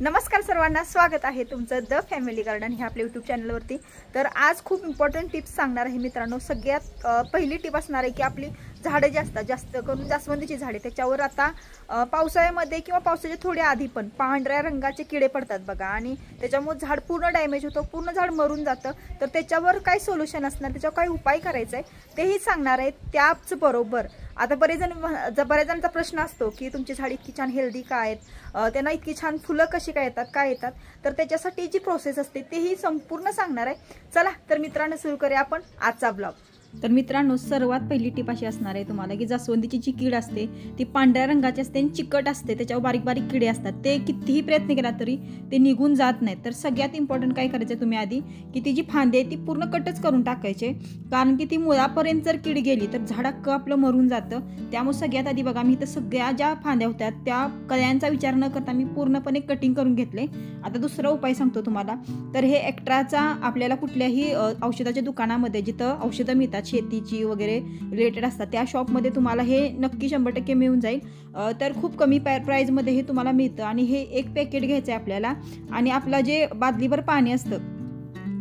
नमस्कार सर्वांना, स्वागत आहे तुमचं द फॅमिली गार्डन ह्या आपल्या यूट्यूब चॅनलवरती। तर आज खूप इम्पॉर्टंट टिप्स सांगणार आहे मित्रांनो। सगळ्यात पहिली टिप असणार आहे की आपली झाडे जास्त करून जास्वंदीची झाडे, त्याच्यावर आता पावसाळ्यामध्ये किंवा पावसाच्या थोड्या आधी पण पांढऱ्या रंगाचे किडे पडतात बघा, आणि त्याच्यामुळे झाड पूर्ण डॅमेज होतं, पूर्ण झाड मरून जातं। तर त्याच्यावर काय सोल्युशन असणार, त्याच्यावर काय उपाय करायचा आहे तेही सांगणार आहे। त्याच बरोबर आता बरेच जणांचा प्रश्न असतो की तुमची झाडे इतकी छान हेल्दी का आहेत, त्यांना इतकी छान फुलं कशी काय येतात, तर त्याच्यासाठी जी प्रोसेस असते तेही संपूर्ण सांगणार आहे। चला तर मित्रांनो सुरू करूया आपण आजचा ब्लॉग। तर मित्रांनो, सर्वात पहिली टिप अशी असणार आहे तुम्हाला की जास्वंदीची जी कीड असते ती पांढऱ्या रंगाची असते आणि चिकट असते, त्याच्यावर बारीक बारीक किडे असतात, ते कितीही प्रयत्न केला तरी ते निघून जात नाहीत। तर सगळ्यात इम्पॉर्टंट काय करायचं, तुम्ही आधी की ती जी फांदी आहे ती पूर्ण कटच करून टाकायचे, कारण की ती मुळापर्यंत जर कीड गेली तर झाड अख्खं आपलं मरून जातं। त्यामुळे सगळ्यात आधी बघा, मी इथं सगळ्या ज्या फांद्या होत्या त्या कळ्यांचा विचार न करता मी पूर्णपणे कटिंग करून घेतले। आता दुसरा उपाय सांगतो तुम्हाला। तर हे एक्स्ट्राचा आपल्याला कुठल्याही औषधाच्या दुकानामध्ये जिथं औषधं मिळतात शेतीची वगैरे रिलेटेड असतात त्या शॉपमध्ये तुम्हाला हे नक्की 100% मिळून जाईल। तर खूप कमी प्राईजमध्ये हे तुम्हाला मिळतं, आणि हे एक पॅकेट घ्यायचं आहे आपल्याला। आणि आपलं जे बादलीभर पाणी असतं,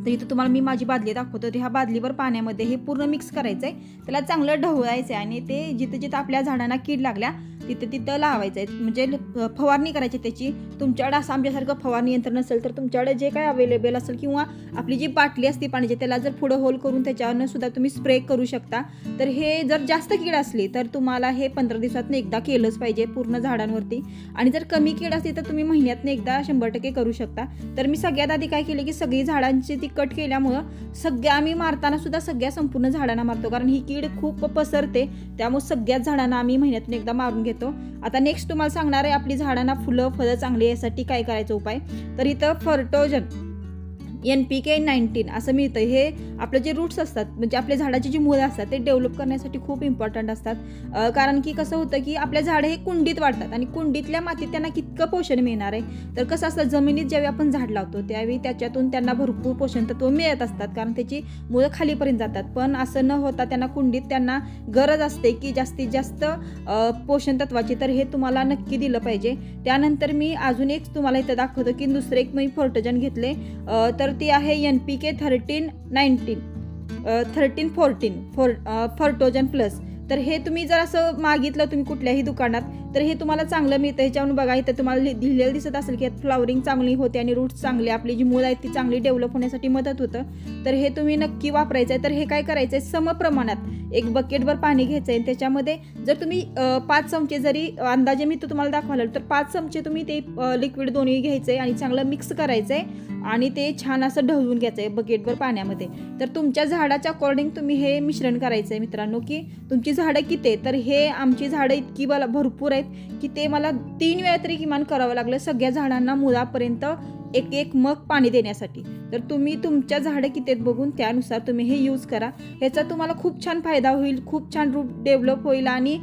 तर इथं तुम्हाला मी माझी बादली दाखवतो, तर ह्या बादलीभर पाण्यामध्ये हे पूर्ण मिक्स करायचं आहे, त्याला चांगलं ढवळायचं आहे, आणि ते जिथं आपल्या झाडांना कीड लागल्या तिथं लावायचं आहे, म्हणजे फवारणी करायची त्याची। तुमच्याकडे असं आमच्यासारखं फवारणी यंत्र नसेल तर तुमच्याकडे जे काय अवेलेबल असेल, किंवा आपली जी बाटली असते पाण्याची त्याला जर पुढं होल करून त्याच्यावरनं सुद्धा तुम्ही स्प्रे करू शकता। तर हे जर जास्त कीड असली तर तुम्हाला हे 15 दिवसातून एकदा केलंच पाहिजे पूर्ण झाडांवरती, आणि जर कमी कीड असली तर तुम्ही महिन्यातून एकदा 100% करू शकता। तर मी सगळ्यात आधी काय केले की सगळी झाडांची ती कट केल्यामुळं आम्ही मारताना सुद्धा सगळ्या संपूर्ण झाडांना मारतो, कारण ही कीड खूप पसरते, त्यामुळे सगळ्याच झाडांना आम्ही महिन्यातून एकदा मारून घेतो। आता नेक्स्ट तुम्हाला सांगणार आहे आपली झाडांना फुलं फळं चांगली यासाठी काय करायचं उपाय। तर इथं फर्टोजन NPK 19 असं मिळतं। हे आपले जे रूट्स असतात, म्हणजे आपल्या झाडाची जी मुळं असतात ते डेव्हलप करण्यासाठी खूप इम्पॉर्टंट असतात, कारण की कसं होतं की आपल्या झाडं हे कुंडीत वाढतात, आणि कुंडीतल्या मातीत त्यांना कितकं पोषण मिळणार आहे। तर कसं असतं, जमिनीत ज्यावेळी आपण झाड लावतो त्यावेळी त्याच्यातून त्यांना भरपूर पोषण तत्व मिळत असतात, कारण त्याची मुळं खालीपर्यंत जातात। पण असं न होता त्यांना कुंडीत त्यांना गरज असते की जास्तीत जास्त पोषण तत्वाची, तर हे तुम्हाला नक्की दिलं पाहिजे। त्यानंतर मी अजून एक तुम्हाला इथं दाखवतो की दुसरे एक मी फर्टोजन घेतले, तर ती आहे NPK 13-14 फर्टोजन प्लस। तर हे तुम्ही जर असं मागितलं तुम्ही कुठल्याही दुकानात तर हे तुम्हाला चांगलं मिळतं। ह्याच्यावरून बघा इथं तुम्हाला लिहिलेलं दिसत असेल की फ्लॉवरिंग चांगली होते आणि रूट्स चांगले, आपली जी मुळं आहेत ती चांगली डेव्हलप होण्यासाठी मदत होतं। तर हे तुम्ही नक्की वापरायचं आहे। तर हे काय करायचं आहे, समप्रमाणात एक बकेटभर पाणी घ्यायचं आहे, त्याच्यामध्ये जर तुम्ही 5 चमचे जरी अंदाजे मी तुम्हाला दाखवलं तर 5 चमचे तुम्ही ते लिक्विड दोन्ही घ्यायचं आहे आणि चांगलं मिक्स करायचं आहे, आणि ते छान असं ढवळून घ्यायचं आहे बकेटभर पाण्यामध्ये। तर तुमच्या झाडाच्या अकॉर्डिंग तुम्ही हे मिश्रण करायचं आहे मित्रांनो, की तुमची झाडं किती आहे। तर हे आमची झाडं इतकी भरपूर आहेत की ते मला 3 वेळा तरी किमान करावं लागलं सगळ्या झाडांना मुळापर्यंत एक मग पाणी देण्यासाठी। तर तुम्ही तुमच्या झाडं किती आहेत बघून त्यानुसार तुम्ही हे यूज करा। ह्याचा तुम्हाला खूप छान फायदा होईल, खूप छान रूट डेव्हलप होईल, आणि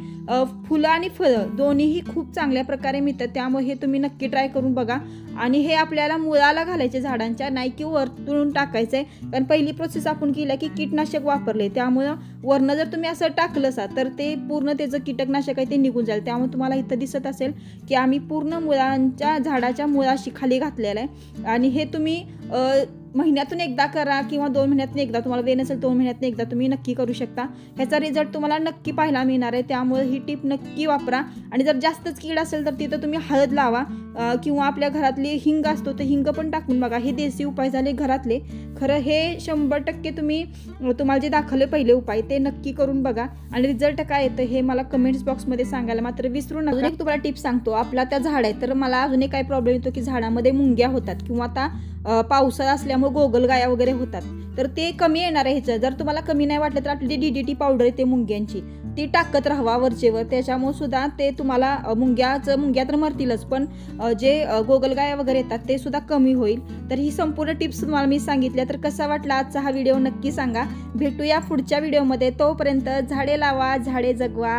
फुलं आणि फळं दोन्हीही खूप चांगल्या प्रकारे मिळतात। त्यामुळे हे तुम्ही नक्की ट्राय करून बघा, आणि हे आपल्याला मुळाला घालायचे झाडांच्या, नाही की वरतून टाकायचं आहे, कारण पहिली प्रोसेस आपण केली की कीटनाशक वापरले, त्यामुळं वरनं जर तुम्ही असं टाकलं तर ते पूर्ण त्याचं कीटकनाशक आहे ते निघून जाईल। त्यामुळे तुम्हाला इथं दिसत असेल की आम्ही पूर्ण मुळांच्या झाडाच्या मुळाशी खाली घातलेलं आहे, आणि हे तुम्ही महिन्यातून एकदा करा किंवा 2 महिन्यातून एकदा, तुम्हाला वेळ नसेल 2 महिन्यातून एकदा तुम्ही नक्की करू शकता। ह्याचा रिझल्ट तुम्हाला नक्की पाहायला मिळणार आहे, त्यामुळे ही टिप नक्की वापरा। आणि जर जास्तच कीड असेल तर तिथं तुम्ही हळद लावा, किंवा आपल्या घरातली हिंग असतो तर हिंग पण टाकून बघा। हे देशी उपाय झाले घरातले, खरं हे 100% तुम्हाला जे दाखवले पहिले उपाय ते नक्की करून बघा, आणि रिझल्ट काय येतं हे मला कमेंट्स बॉक्समध्ये सांगायला मात्र विसरू नका। एक तुम्हाला टिप सांगतो, आपला त्या झाड आहे तर मला अजून एक काय प्रॉब्लेम येतो की झाडामध्ये मुंग्या होतात, किंवा आता पावसाळा असल्यामुळे गोगलगाया वगैरे होतात, तर ते कमी येणार आहे। ह्याचं जर तुम्हाला कमी नाही वाटलं तर आपली DDT पावडर येते मुंग्यांची, ती टाकत राहावा वरचेवर, त्याच्यामुळे सुद्धा ते तुम्हाला मुंग्या तर मरतीलच, पण जे गोगलगाया वगैरे येतात ते सुद्धा कमी होईल। तर ही संपूर्ण टिप्स तुम्हाला मी सांगितल्या। तर कसा वाटला आजचा हा व्हिडिओ नक्की सांगा। भेटूया पुढच्या व्हिडिओमध्ये, तोपर्यंत झाडे लावा, झाडे जगवा।